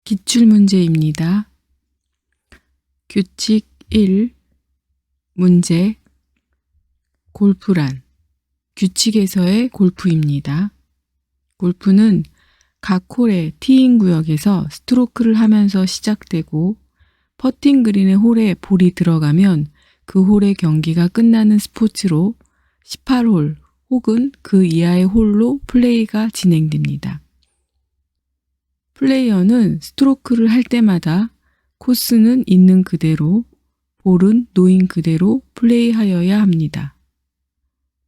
기출문제입니다. 규칙 1. 문제. 골프란 규칙에서의 골프입니다. 골프는 각 홀의 티인 구역에서 스트로크를 하면서 시작되고 퍼팅 그린의 홀에 볼이 들어가면 그 홀의 경기가 끝나는 스포츠로 18홀 혹은 그 이하의 홀로 플레이가 진행됩니다. 플레이어는 스트로크를 할 때마다 코스는 있는 그대로, 볼은 놓인 그대로 플레이하여야 합니다.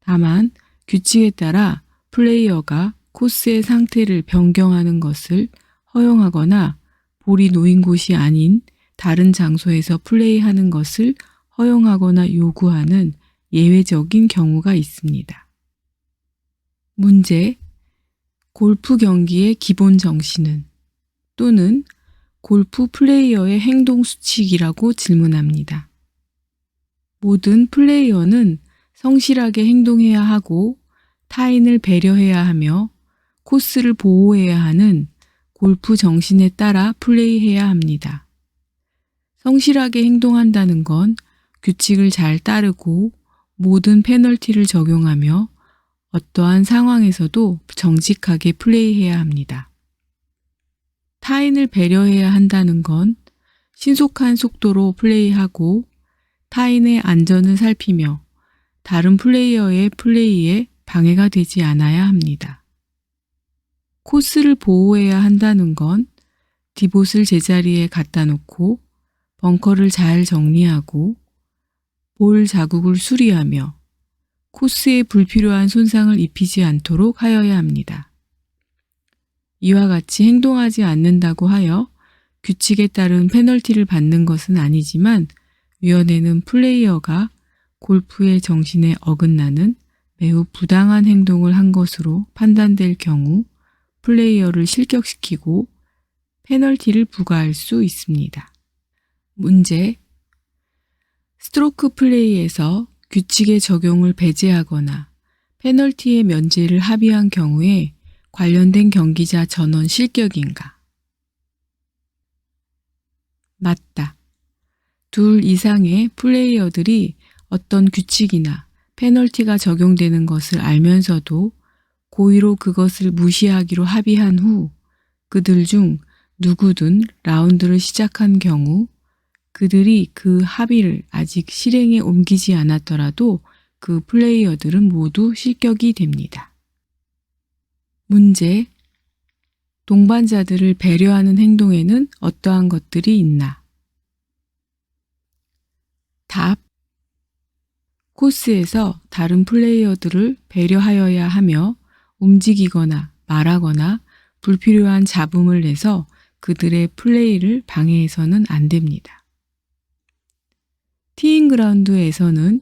다만 규칙에 따라 플레이어가 코스의 상태를 변경하는 것을 허용하거나 볼이 놓인 곳이 아닌 다른 장소에서 플레이하는 것을 허용하거나 요구하는 예외적인 경우가 있습니다. 문제. 골프 경기의 기본 정신은 또는 골프 플레이어의 행동 수칙이라고 질문합니다. 모든 플레이어는 성실하게 행동해야 하고 타인을 배려해야 하며 코스를 보호해야 하는 골프 정신에 따라 플레이해야 합니다. 성실하게 행동한다는 건 규칙을 잘 따르고 모든 페널티를 적용하며 어떠한 상황에서도 정직하게 플레이해야 합니다. 타인을 배려해야 한다는 건 신속한 속도로 플레이하고 타인의 안전을 살피며 다른 플레이어의 플레이에 방해가 되지 않아야 합니다. 코스를 보호해야 한다는 건 디봇을 제자리에 갖다 놓고 벙커를 잘 정리하고 볼 자국을 수리하며 코스에 불필요한 손상을 입히지 않도록 하여야 합니다. 이와 같이 행동하지 않는다고 하여 규칙에 따른 페널티를 받는 것은 아니지만 위원회는 플레이어가 골프의 정신에 어긋나는 매우 부당한 행동을 한 것으로 판단될 경우 플레이어를 실격시키고 페널티를 부과할 수 있습니다. 문제. 스트로크 플레이에서 규칙의 적용을 배제하거나 페널티의 면제를 합의한 경우에 관련된 경기자 전원 실격인가? 맞다. 둘 이상의 플레이어들이 어떤 규칙이나 페널티가 적용되는 것을 알면서도 고의로 그것을 무시하기로 합의한 후 그들 중 누구든 라운드를 시작한 경우 그들이 그 합의를 아직 실행에 옮기지 않았더라도 그 플레이어들은 모두 실격이 됩니다. 문제. 동반자들을 배려하는 행동에는 어떠한 것들이 있나? 답. 코스에서 다른 플레이어들을 배려하여야 하며 움직이거나 말하거나 불필요한 잡음을 내서 그들의 플레이를 방해해서는 안 됩니다. 티잉 그라운드에서는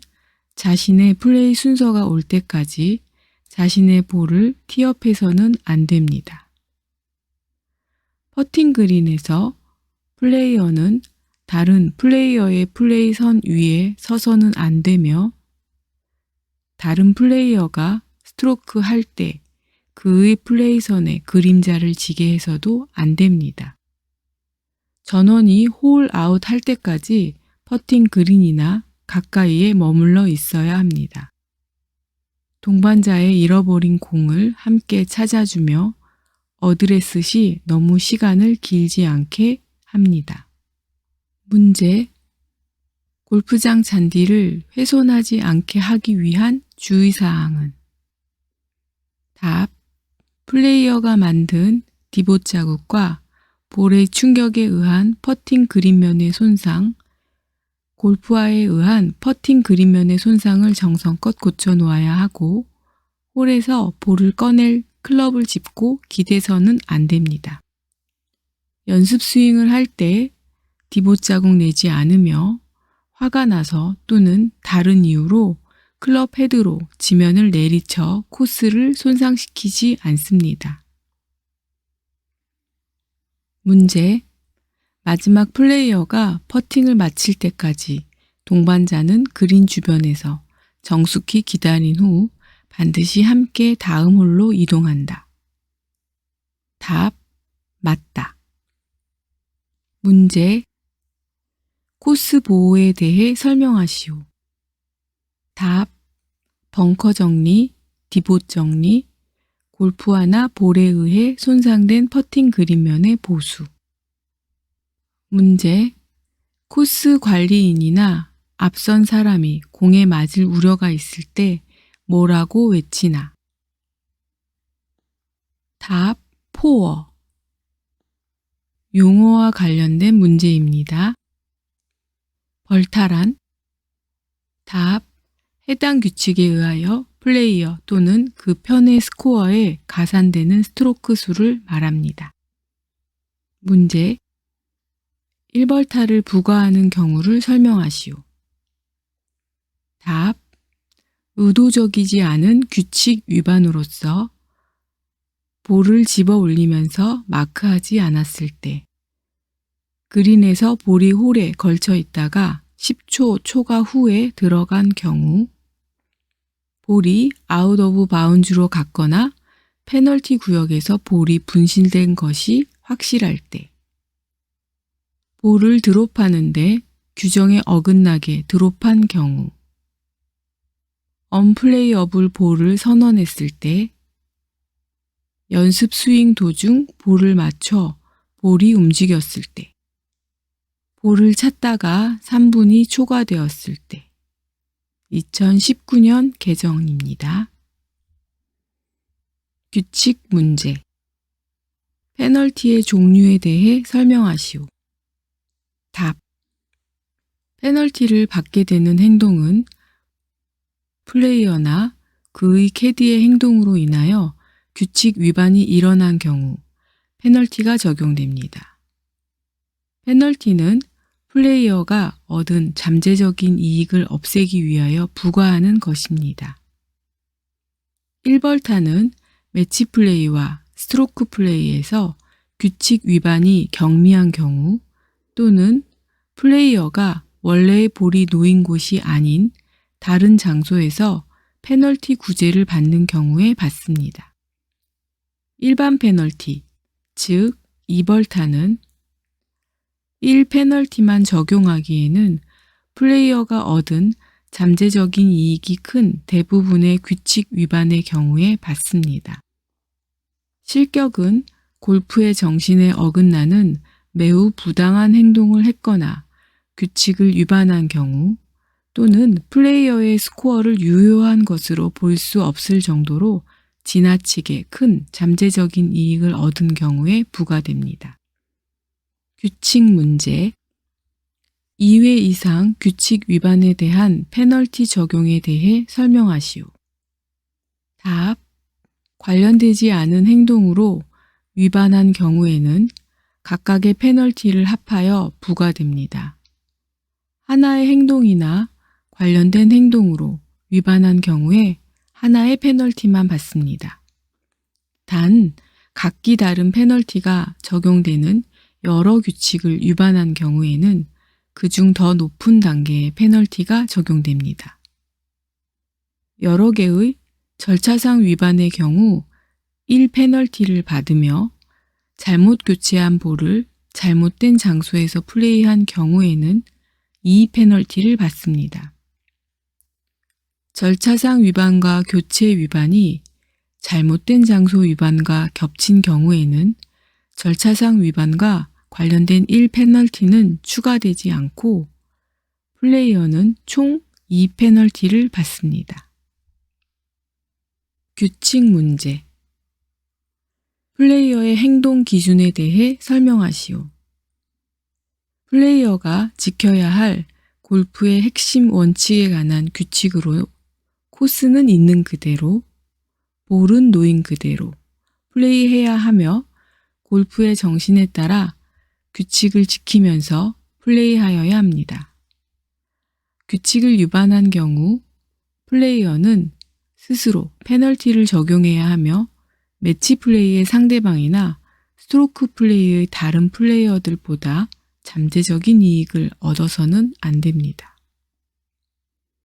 자신의 플레이 순서가 올 때까지 자신의 볼을 티업해서는 안 됩니다. 퍼팅 그린에서 플레이어는 다른 플레이어의 플레이 선 위에 서서는 안 되며 다른 플레이어가 스트로크 할 때 그의 플레이 선에 그림자를 지게 해서도 안 됩니다. 전원이 홀 아웃 할 때까지 퍼팅 그린이나 가까이에 머물러 있어야 합니다. 동반자의 잃어버린 공을 함께 찾아주며 어드레스 시 너무 시간을 길지 않게 합니다. 문제. 골프장 잔디를 훼손하지 않게 하기 위한 주의사항은? 답. 플레이어가 만든 디봇 자국과 볼의 충격에 의한 퍼팅 그린면의 손상, 골프화에 의한 퍼팅 그린면의 손상을 정성껏 고쳐 놓아야 하고 홀에서 볼을 꺼낼 클럽을 짚고 기대서는 안 됩니다. 연습 스윙을 할 때 디봇 자국 내지 않으며 화가 나서 또는 다른 이유로 클럽 헤드로 지면을 내리쳐 코스를 손상시키지 않습니다. 문제. 마지막 플레이어가 퍼팅을 마칠 때까지 동반자는 그린 주변에서 정숙히 기다린 후 반드시 함께 다음 홀로 이동한다. 답. 맞다. 문제. 코스 보호에 대해 설명하시오. 답. 벙커 정리, 디봇 정리, 골프화나 볼에 의해 손상된 퍼팅 그린면의 보수. 문제. 코스 관리인이나 앞선 사람이 공에 맞을 우려가 있을 때 뭐라고 외치나? 답. 포어. 용어와 관련된 문제입니다. 벌타란? 답. 해당 규칙에 의하여 플레이어 또는 그 편의 스코어에 가산되는 스트로크 수를 말합니다. 문제. 1벌타를 부과하는 경우를 설명하시오. 답. 의도적이지 않은 규칙 위반으로서 볼을 집어 올리면서 마크하지 않았을 때, 그린에서 볼이 홀에 걸쳐 있다가 10초 초과 후에 들어간 경우, 볼이 아웃 오브 바운즈로 갔거나 페널티 구역에서 볼이 분실된 것이 확실할 때, 볼을 드롭하는데 규정에 어긋나게 드롭한 경우, 언플레이어블 볼을 선언했을 때, 연습 스윙 도중 볼을 맞춰 볼이 움직였을 때, 볼을 찾다가 3분이 초과되었을 때. 2019년 개정입니다. 규칙 문제. 페널티의 종류에 대해 설명하시오. 답. 페널티를 받게 되는 행동은 플레이어나 그의 캐디의 행동으로 인하여 규칙 위반이 일어난 경우 페널티가 적용됩니다. 페널티는 플레이어가 얻은 잠재적인 이익을 없애기 위하여 부과하는 것입니다. 1벌타는 매치 플레이와 스트로크 플레이에서 규칙 위반이 경미한 경우 또는 플레이어가 원래의 볼이 놓인 곳이 아닌 다른 장소에서 페널티 구제를 받는 경우에 받습니다. 일반 페널티, 즉 2벌타는 1페널티만 적용하기에는 플레이어가 얻은 잠재적인 이익이 큰 대부분의 규칙 위반의 경우에 받습니다. 실격은 골프의 정신에 어긋나는 매우 부당한 행동을 했거나 규칙을 위반한 경우 또는 플레이어의 스코어를 유효한 것으로 볼 수 없을 정도로 지나치게 큰 잠재적인 이익을 얻은 경우에 부과됩니다. 규칙 문제. 2회 이상 규칙 위반에 대한 페널티 적용에 대해 설명하시오. 답. 관련되지 않은 행동으로 위반한 경우에는 각각의 페널티를 합하여 부과됩니다. 하나의 행동이나 관련된 행동으로 위반한 경우에 하나의 페널티만 받습니다. 단, 각기 다른 페널티가 적용되는 여러 규칙을 위반한 경우에는 그중 더 높은 단계의 페널티가 적용됩니다. 여러 개의 절차상 위반의 경우 1페널티를 받으며 잘못 교체한 볼을 잘못된 장소에서 플레이한 경우에는 2페널티를 받습니다. 절차상 위반과 교체 위반이 잘못된 장소 위반과 겹친 경우에는 절차상 위반과 관련된 1페널티는 추가되지 않고 플레이어는 총 2페널티를 받습니다. 규칙 문제. 플레이어의 행동 기준에 대해 설명하시오. 플레이어가 지켜야 할 골프의 핵심 원칙에 관한 규칙으로 코스는 있는 그대로, 볼은 놓인 그대로 플레이해야 하며 골프의 정신에 따라 규칙을 지키면서 플레이하여야 합니다. 규칙을 위반한 경우 플레이어는 스스로 페널티를 적용해야 하며 매치 플레이의 상대방이나 스트로크 플레이의 다른 플레이어들보다 잠재적인 이익을 얻어서는 안 됩니다.